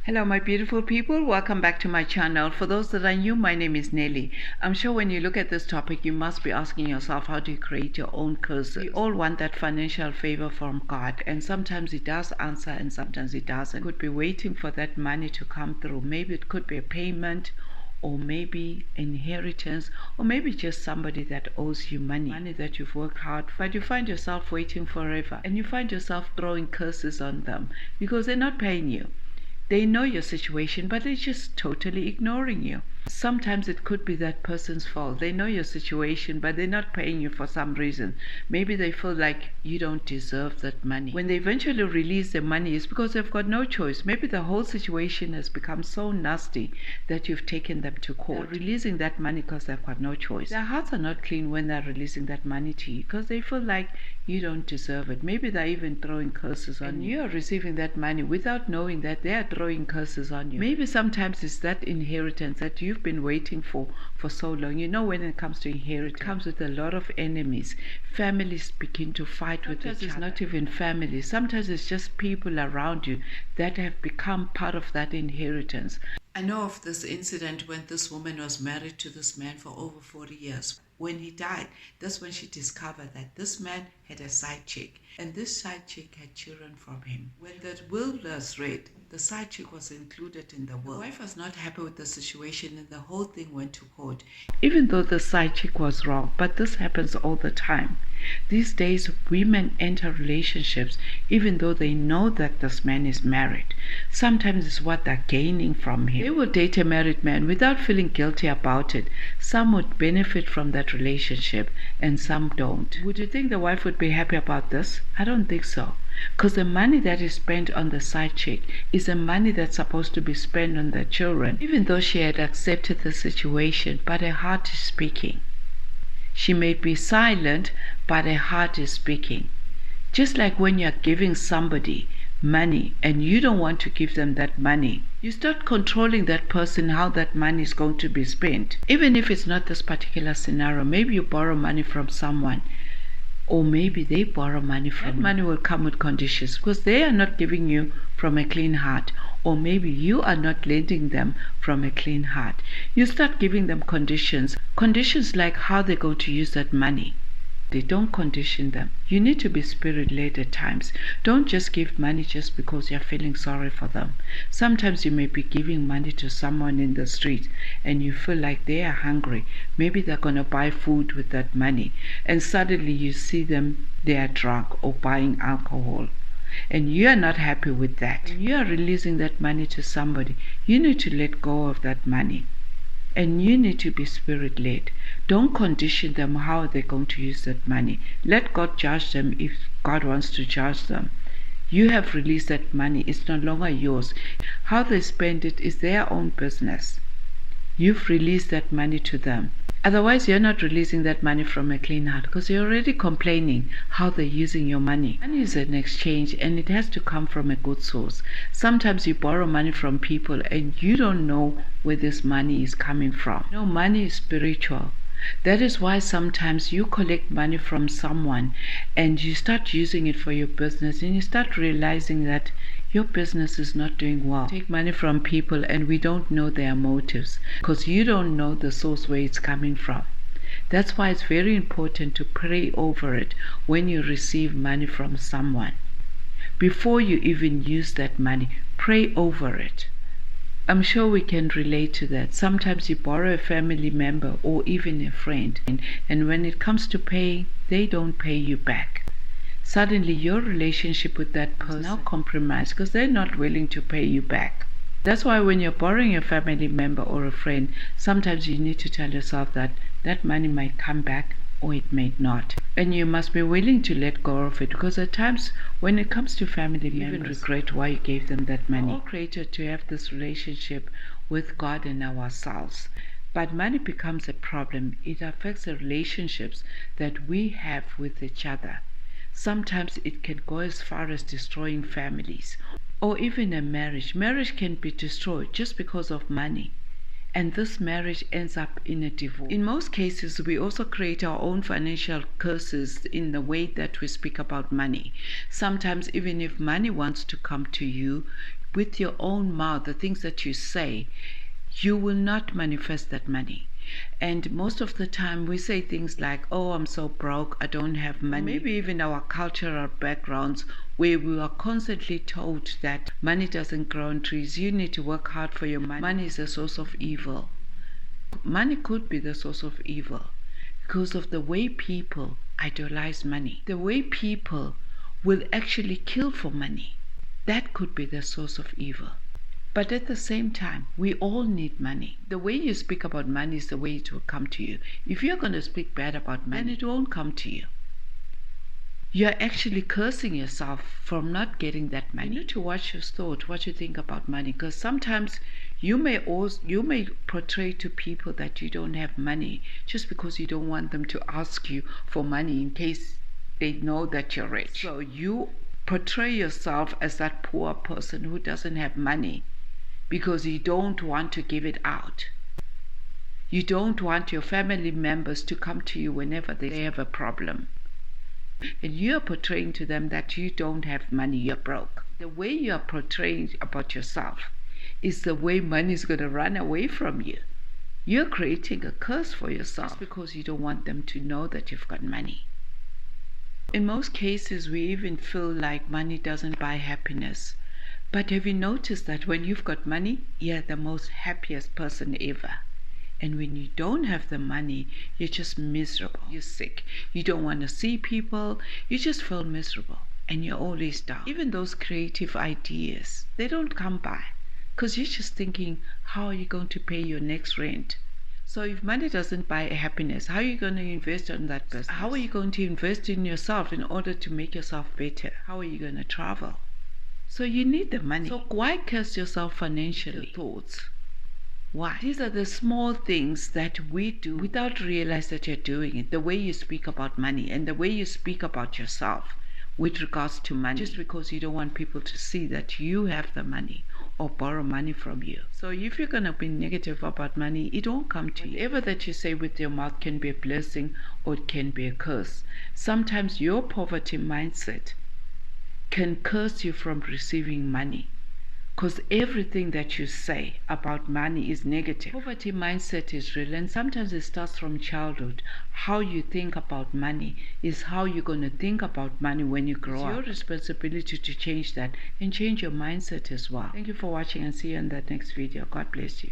Hello, my beautiful people. Welcome back to my channel. For those that are new, my name is Nelly. I'm sure when you look at this topic, you must be asking yourself, how do you create your own curses? We all want that financial favor from God, and sometimes He does answer and sometimes He doesn't. You could be waiting for that money to come through. Maybe it could be a payment, or maybe inheritance, or maybe just somebody that owes you money that you've worked hard for, but you find yourself waiting forever, and you find yourself throwing curses on them because they're not paying you. They know your situation, but they're just totally ignoring you. Sometimes it could be that person's fault. They know your situation, but they're not paying you for some reason. Maybe they feel like you don't deserve that money. When they eventually release the money, it's because they've got no choice. Maybe the whole situation has become so nasty that you've taken them to court. They're releasing that money because they've got no choice. Their hearts are not clean when they're releasing that money to you because they feel like you don't deserve it. Maybe they're even throwing curses on you. You're receiving that money without knowing that they're throwing curses on you. Maybe sometimes it's that inheritance that you've been waiting for so long. You know, when it comes to inheritance, it comes with a lot of enemies. Families begin to fight with each other. Sometimes it's not even families. Sometimes it's just people around you that have become part of that inheritance. I know of this incident when this woman was married to this man for over 40 years. When he died, that's when she discovered that this man had a side chick, and this side chick had children from him. When that will was read, the side chick was included in the will. The wife was not happy with the situation, and the whole thing went to court. Even though the side chick was wrong, but this happens all the time. These days, women enter relationships even though they know that this man is married. Sometimes it's what they're gaining from him. They will date a married man without feeling guilty about it. Some would benefit from that relationship and some don't. Would you think the wife would be happy about this? I don't think so. Because the money that is spent on the side chick is the money that's supposed to be spent on the children. Even though she had accepted the situation, but her heart is speaking. She may be silent, but her heart is speaking. Just like when you're giving somebody money and you don't want to give them that money, you start controlling that person how that money is going to be spent. Even if it's not this particular scenario, maybe you borrow money from someone, or maybe they borrow money from you. That money will come with conditions because they are not giving you from a clean heart, or maybe you are not lending them from a clean heart. You start giving them conditions like how they're going to use that money. They don't condition them. You need to be spirit-led at times. Don't just give money just because you're feeling sorry for them. Sometimes you may be giving money to someone in the street and you feel like they are hungry. Maybe they're going to buy food with that money, and suddenly you see them, they are drunk or buying alcohol. And you are not happy with that. When you are releasing that money to somebody, you need to let go of that money. And you need to be spirit-led. Don't condition them how they're going to use that money. Let God judge them if God wants to judge them. You have released that money. It's no longer yours. How they spend it is their own business. You've released that money to them. Otherwise, you're not releasing that money from a clean heart because you're already complaining how they're using your money. Money is an exchange and it has to come from a good source. Sometimes you borrow money from people and you don't know where this money is coming from. No, money is spiritual. That is why sometimes you collect money from someone and you start using it for your business and you start realizing that your business is not doing well. Take money from people and we don't know their motives because you don't know the source where it's coming from. That's why it's very important to pray over it when you receive money from someone. Before you even use that money, pray over it. I'm sure we can relate to that. Sometimes you borrow a family member or even a friend, and when it comes to paying, they don't pay you back. Suddenly your relationship with that person is now compromised because they're not willing to pay you back. That's why when you're borrowing a family member or a friend, sometimes you need to tell yourself that that money might come back or it may not. And you must be willing to let go of it because at times when it comes to family members, you even regret why you gave them that money. We're all created to have this relationship with God and ourselves. But money becomes a problem. It affects the relationships that we have with each other. Sometimes it can go as far as destroying families or even a marriage. Marriage can be destroyed just because of money. And this marriage ends up in a divorce. In most cases, we also create our own financial curses in the way that we speak about money. Sometimes even if money wants to come to you, with your own mouth, the things that you say, you will not manifest that money. And most of the time we say things like, oh, I'm so broke, I don't have money. Maybe even our cultural backgrounds where we are constantly told that money doesn't grow on trees, you need to work hard for your money. Money is a source of evil. Money could be the source of evil because of the way people idolize money, the way people will actually kill for money. That could be the source of evil. But at the same time, we all need money. The way you speak about money is the way it will come to you. If you're going to speak bad about money, then it won't come to you. You're actually cursing yourself from not getting that money. You need to watch your thought, what you think about money, because sometimes you may portray to people that you don't have money just because you don't want them to ask you for money in case they know that you're rich. So you portray yourself as that poor person who doesn't have money because you don't want to give it out. You don't want your family members to come to you whenever they have a problem. And you're portraying to them that you don't have money, you're broke. The way you're portraying about yourself is the way money is going to run away from you. You're creating a curse for yourself just because you don't want them to know that you've got money. In most cases, we even feel like money doesn't buy happiness. But have you noticed that when you've got money, you're the most happiest person ever? And when you don't have the money, you're just miserable. You're sick. You don't want to see people. You just feel miserable. And you're always down. Even those creative ideas, they don't come by. Because you're just thinking, how are you going to pay your next rent? So if money doesn't buy happiness, how are you going to invest in that business? How are you going to invest in yourself in order to make yourself better? How are you going to travel? So you need the money. So why curse yourself financially? The thoughts. Why? These are the small things that we do without realizing that you're doing it. The way you speak about money and the way you speak about yourself with regards to money, just because you don't want people to see that you have the money or borrow money from you. So if you're going to be negative about money, it won't come to you. Whatever that you say with your mouth can be a blessing or it can be a curse. Sometimes your poverty mindset can curse you from receiving money, because everything that you say about money is negative. Poverty mindset is real, and sometimes it starts from childhood. How you think about money is how you're going to think about money when you grow up. It's your responsibility to change that and change your mindset as well. Thank you for watching, and see you in that next video. God bless you.